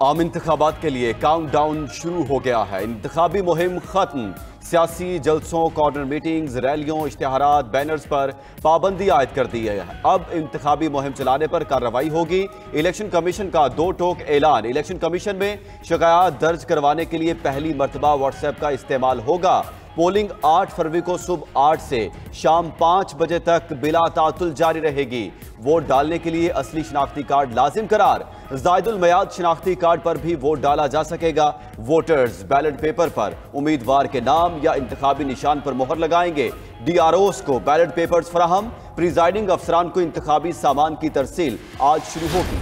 आम इंतखाबात के लिए काउंटडाउन शुरू हो गया है। इंतखाबी मुहिम खत्म। सियासी जलसों, कॉर्नर मीटिंग्स, रैलियों, इश्तिहारात, बैनर्स पर पाबंदी आयद कर दी है। अब इंतखाबी मुहिम चलाने पर कार्रवाई होगी। इलेक्शन कमीशन का 2 टोक ऐलान। इलेक्शन कमीशन में शिकायत दर्ज करवाने के लिए पहली मर्तबा व्हाट्सएप का इस्तेमाल होगा। पोलिंग 8 फरवरी को सुबह 8 से शाम 5 बजे तक बिला तातुल जारी रहेगी। वोट डालने के लिए असली शनाख्ती कार्ड लाजिम करार। जायदुल मयाद शनाख्ती कार्ड पर भी वोट डाला जा सकेगा। वोटर्स बैलेट पेपर पर उम्मीदवार के नाम या इंतखाबी निशान पर मोहर लगाएंगे। DROs को बैलेट पेपर्स फराहम। प्रिजाइडिंग अफसरान को इंतखाबी सामान की तरसील आज शुरू होगी।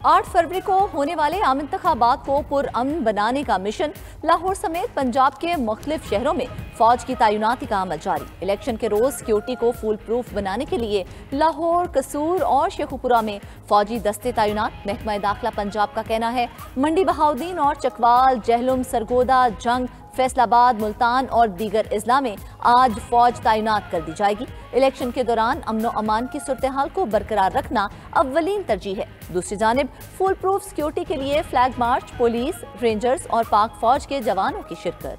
8 फरवरी को होने वाले आम इंतखाबात को पुरअमन बनाने का मिशन। लाहौर समेत पंजाब के मुख्तलिफ शहरों में फौज की तैनाती का अमल जारी। इलेक्शन के रोज सिक्योरिटी को फुल प्रूफ बनाने के लिए लाहौर, कसूर और शेखुपुरा में फौजी दस्ते तैनात। महकमा दाखिला पंजाब का कहना है मंडी, बहाउद्दीन और चकवाल, जहलुम, सरगोदा, जंग, फैसलाबाद, मुल्तान और दीगर इजला में आज फौज तैनात कर दी जाएगी। इलेक्शन के दौरान अमनो अमान की सूरत हाल को बरकरार रखना अव्वलीन तरजीह है। दूसरी जानिब फुल प्रूफ सिक्योरिटी के लिए फ्लैग मार्च, पुलिस, रेंजर्स और पाक फौज के जवानों की शिरकत।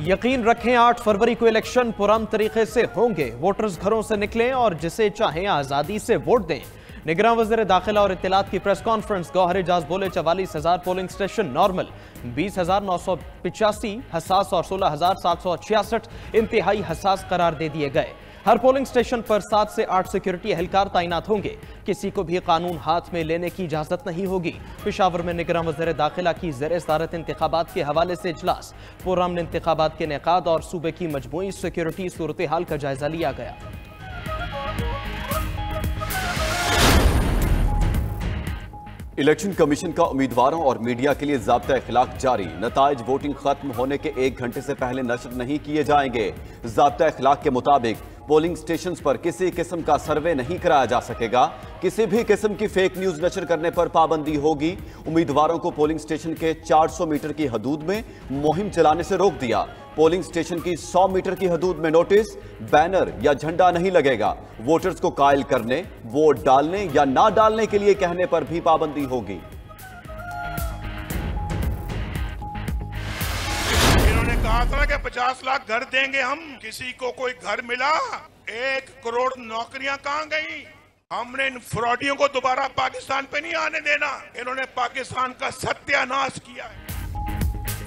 यकीन रखें 8 फरवरी को इलेक्शन पुरअमन तरीके से होंगे। वोटर्स घरों से निकलें और जिसे चाहें आजादी से वोट दें। निगरान वज़ीर दाखिला और इत्तलात की प्रेस कॉन्फ्रेंस। गौहर एजाज बोले 44,000 पोलिंग स्टेशन नॉर्मल, 20,985 हसास और 16,766 इंतहाई हसास करार दे दिए गए। हर पोलिंग स्टेशन पर 7 से 8 सिक्योरिटी एहलकार तैनात होंगे। किसी को भी कानून हाथ में लेने की इजाजत नहीं होगी। पेशावर में निगरान वज़ीर दाखिला की ज़ेर सदारत इंतखाबात के हवाले से इजलास। पुरअमन इंतखाबात के इनेकाद और सूबे की मजमूई सिक्योरिटी सूरत हाल का जायजा लिया गया। इलेक्शन कमीशन का उम्मीदवारों और मीडिया के लिए ज़ाब्ता इखलाक जारी। नताइज वोटिंग खत्म होने के 1 घंटे से पहले नशर नहीं किए जाएंगे। ज़ाब्ता इखलाक के मुताबिक पोलिंग स्टेशंस पर किसी किस्म का सर्वे नहीं कराया जा सकेगा। किसी भी किस्म की फेक न्यूज नशर करने पर पाबंदी होगी। उम्मीदवारों को पोलिंग स्टेशन के 400 मीटर की हदूद में मुहिम चलाने से रोक दिया। पोलिंग स्टेशन की 100 मीटर की हदूद में नोटिस, बैनर या झंडा नहीं लगेगा। वोटर्स को कायल करने, वोट डालने या ना डालने के लिए कहने पर भी पाबंदी होगी। कहा था कि 50 लाख घर देंगे हम। किसी को कोई घर मिला? 1 करोड़ नौकरियां कहां गई? हमने इन फ्रॉडियों को दोबारा पाकिस्तान पे नहीं आने देना। इन्होंने पाकिस्तान का सत्यानाश किया है।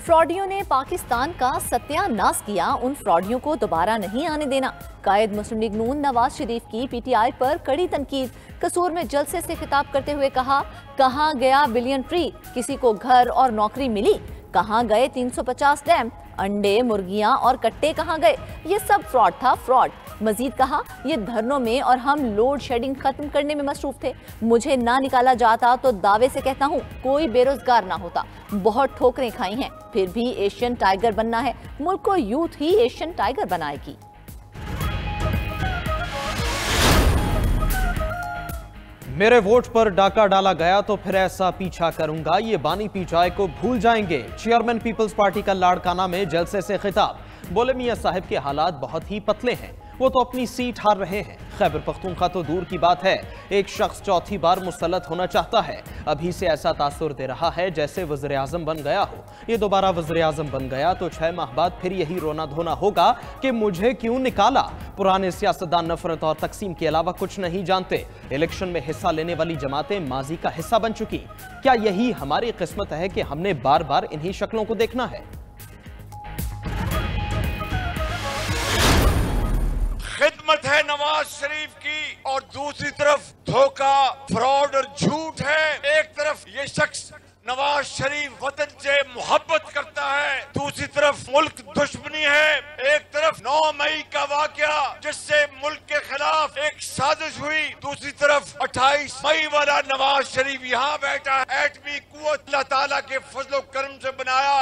फ्रॉडियों ने पाकिस्तान का सत्यानाश किया, उन फ्रॉडियों को दोबारा नहीं आने देना। कायद मुस्लिम लीग नून नवाज शरीफ की PTI पर कड़ी तनकीद। कसूर में जलसे से खिताब करते हुए कहा, कहां गया बिलियन ट्री? किसी को घर और नौकरी मिली? कहां गए 350 डैम? अंडे, मुर्गियां और कट्टे कहां गए? ये सब फ्रॉड था, फ्रॉड। मजीद कहा, ये धरनों में और हम लोड शेडिंग खत्म करने में मसरूफ थे। मुझे ना निकाला जाता तो दावे से कहता हूँ कोई बेरोजगार ना होता। बहुत ठोकरें खाई हैं, फिर भी एशियन टाइगर बनना है। मुल्क को यूथ ही एशियन टाइगर बनाएगी। मेरे वोट पर डाका डाला गया तो फिर ऐसा पीछा करूंगा, ये बानी पीछाए को भूल जाएंगे। चेयरमैन पीपल्स पार्टी का लाड़काना में जलसे से खिताब। बोले मियां साहब के हालात बहुत ही पतले हैं, वो तो अपनी सीट हार रहे हैं। खैबर पख्तूनख्वा तो दूर की बात है, एक शख्स चौथी बार मुसल्लत होना चाहता है। अभी से ऐसा तासुर दे रहा है जैसे वज़ीर आज़म बन गया हो। ये दोबारा वज़ीर आज़म बन गया तो 6 माह बाद फिर यही रोना धोना होगा कि मुझे क्यों निकाला। पुराने सियासतदान नफरत और तकसीम के अलावा कुछ नहीं जानते। इलेक्शन में हिस्सा लेने वाली जमातें माजी का हिस्सा बन चुकी। क्या यही हमारी किस्मत है कि हमने बार बार इन्हीं शक्लों को देखना है? खिदमत है नवाज शरीफ की और दूसरी तरफ धोखा, फ्रॉड और झूठ है। एक तरफ ये शख्स नवाज शरीफ वतन से मोहब्बत करता है, दूसरी तरफ मुल्क दुश्मनी है। एक तरफ 9 मई का वाकया जिससे मुल्क के खिलाफ एक साजिश हुई, दूसरी तरफ 28 मई वाला नवाज शरीफ यहाँ बैठा है। एटमी कुव्वत अल्लाह ताला के फजलो करम से बनाया।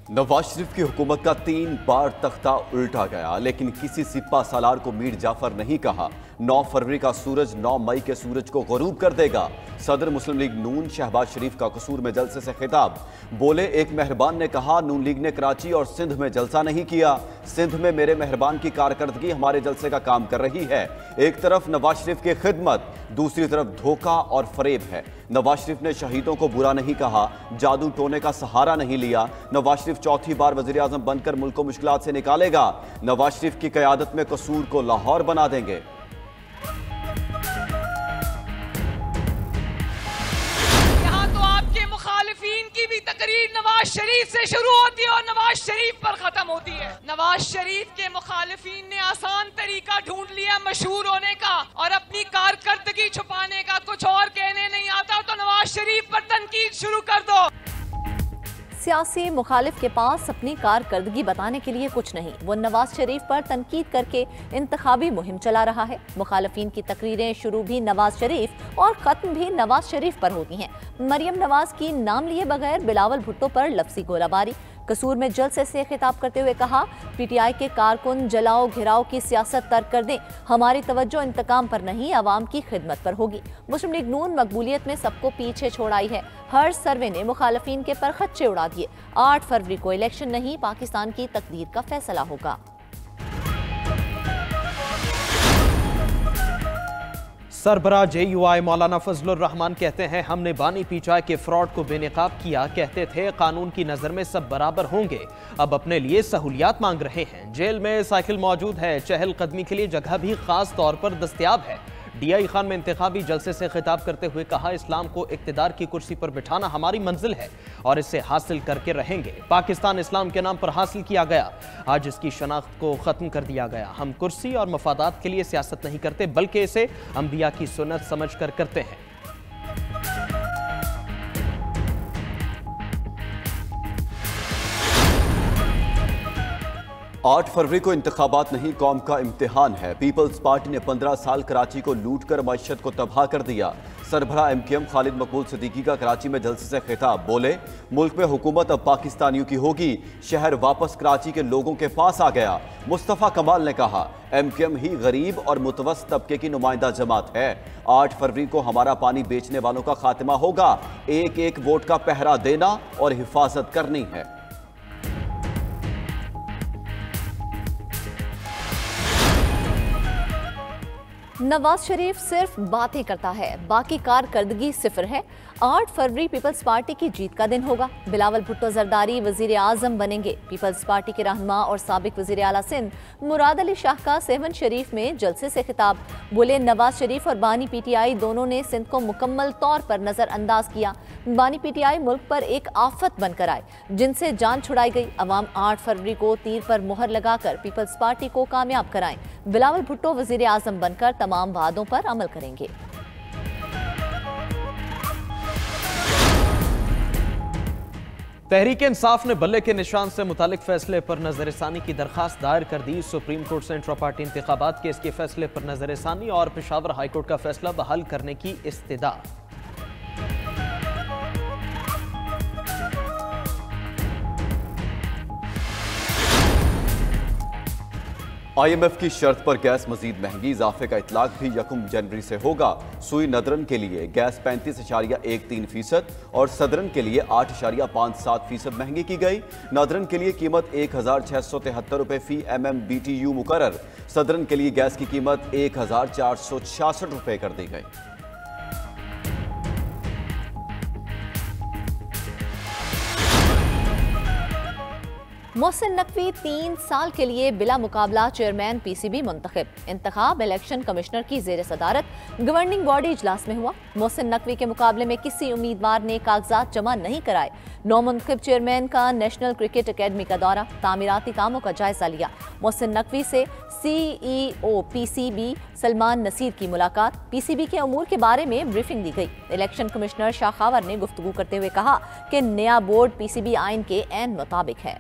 नवाज शरीफ की हुकूमत का 3 बार तख्ता उल्टा गया, लेकिन किसी सिपा सालार को मीर जाफर नहीं कहा। 9 फरवरी का सूरज 9 मई के सूरज को गरूब कर देगा। सदर मुस्लिम लीग नून शहबाज शरीफ का कसूर में जलसे से खिताब। बोले, एक मेहरबान ने कहा नून लीग ने कराची और सिंध में जलसा नहीं किया। सिंध में मेरे मेहरबान की कारकर्दगी हमारे जलसे का काम कर रही है। एक तरफ नवाज शरीफ की खिदमत, दूसरी तरफ धोखा और फरेब है। नवाज शरीफ ने शहीदों को बुरा नहीं कहा, जादू टोने का सहारा नहीं लिया। नवाज शरीफ चौथी बार वजीर आजम बनकर मुल्क को मुश्किलात से निकालेगा। नवाज शरीफ की क़यादत में कसूर को लाहौर बना देंगे। मुखालिफिन की भी तकरीर नवाज शरीफ से शुरू होती है और नवाज शरीफ पर खत्म होती है। नवाज शरीफ के मुखालिफिन ने आसान तरीका ढूंढ लिया मशहूर होने का और अपनी कारकर्दगी छुपाने का। कुछ और कहने नहीं आता तो नवाज शरीफ पर तनकीद शुरू कर दो। सियासी मुखालिफ के पास अपनी कारकर्दगी बताने के लिए कुछ नहीं, वो नवाज शरीफ पर तनकीद करके इंतखाबी मुहिम चला रहा है। मुखालिफिन की तकरीरें शुरू भी नवाज शरीफ और खत्म भी नवाज शरीफ पर होती हैं। मरियम नवाज की नाम लिए बगैर बिलावल भुट्टो पर लफ्जी गोलाबारी। कसूर में जलसे से खिताब करते हुए कहा, पीटीआई के कारकुन जलाओ घिराओ की सियासत तर्क कर दें, हमारी तवज्जो इंतकाम पर नहीं आवाम की खिदमत पर होगी। मुस्लिम लीग नून मकबूलियत में सबको पीछे छोड़ आई है। हर सर्वे ने मुखालिफिन के पर खच्चे उड़ा दिए। 8 फरवरी को इलेक्शन नहीं, पाकिस्तान की तकदीर का फैसला होगा। सरबराह JUI मौलाना फजलुर रहमान कहते हैं, हमने बानी पीचाई के फ्रॉड को बेनकाब किया। कहते थे कानून की नज़र में सब बराबर होंगे, अब अपने लिए सहूलियात मांग रहे हैं। जेल में साइकिल मौजूद है, चहल कदमी के लिए जगह भी खास तौर पर दस्तयाब है। DI खान में इंतखाबी जलसे से खिताब करते हुए कहा, इस्लाम को इक्तिदार की कुर्सी पर बिठाना हमारी मंजिल है और इसे हासिल करके रहेंगे। पाकिस्तान इस्लाम के नाम पर हासिल किया गया, आज इसकी शनाख्त को ख़त्म कर दिया गया। हम कुर्सी और मफादात के लिए सियासत नहीं करते, बल्कि इसे अंबिया की सुन्नत समझ कर करते हैं। 8 फरवरी को इंतखाबात नहीं, कौम का इम्तिहान है। पीपल्स पार्टी ने 15 साल कराची को लूट कर मईशत को तबाह कर दिया। सरबराह MKM खालिद मकबूल सिद्दीकी का कराची में जलसे से खिताब। बोले, मुल्क में हुकूमत अब पाकिस्तानियों की होगी, शहर वापस कराची के लोगों के पास आ गया। मुस्तफ़ा कमाल ने कहा, MKM ही गरीब और मुतवस्सित तबके की नुमाइंदा जमात है। 8 फरवरी को हमारा पानी बेचने वालों का खात्मा होगा। एक एक वोट का पहरा देना और हिफाजत करनी है। नवाज शरीफ सिर्फ बातें करता है, बाकी कारकर्दगी सिफर है। 8 फरवरी पीपल्स पार्टी की जीत का दिन होगा। बिलावल भुट्टो जरदारी वजीर आजम बनेंगे। पीपल्स पार्टी के रहनुमा और साबिक वजीर आला सिंध मुराद अली शाह का 7 शरीफ में जलसे से खिताब। बोले, नवाज शरीफ और बानी PTI दोनों ने सिंध को मुकम्मल तौर पर नजरअंदाज किया। बानी PTI मुल्क पर एक आफत बनकर आए, जिनसे जान छुड़ाई गई। अवाम 8 फरवरी को तीर पर मुहर लगाकर पीपल्स पार्टी को कामयाब कराएं। बिलावल भुट्टो वजीर आजम बनकर तमाम वादों पर अमल करेंगे। तहरीक इंसाफ ने बल्ले के निशान से मुतालिक फैसले पर नजरसानी की दरखास्त दायर कर दी। सुप्रीम कोर्ट से इंट्रा पार्टी इंतखाबात केस के फैसले पर नजरसानी और पेशावर हाईकोर्ट का फैसला बहाल करने की इस्तदा। IMF की शर्त पर गैस मजीद महंगी, इजाफे का इतलाक भी 1 जनवरी से होगा। सुई नदरन के लिए गैस 35.13% और सदरन के लिए 8.57% महंगी की गई। नदरन के लिए कीमत 1,673 रुपये फी MMBTU मुकर्रर। सदरन के लिए गैस की कीमत 1,466 रुपये कर दी गई। मोहसिन नकवी 3 साल के लिए बिला मुकाबला चेयरमैन PCB मुंतखब। इंतखाब इलेक्शन कमिश्नर की जेर सदारत गवर्निंग बॉडी इजलास में हुआ। मोहसिन नकवी के मुकाबले में किसी उम्मीदवार ने कागजात जमा नहीं कराए। नौमुंतखब चेयरमैन का नेशनल क्रिकेट अकेडमी का दौरा, तामीराती कामों का जायजा लिया। मोहसिन नकवी से CEO PCB सलमान नसीर की मुलाकात, PCB के अमूर के बारे में ब्रीफिंग दी गई। इलेक्शन कमिश्नर शाह खावर ने गुफ्तगू करते हुए कहा कि नया बोर्ड PCB आइन के ऐन मुताबिक है।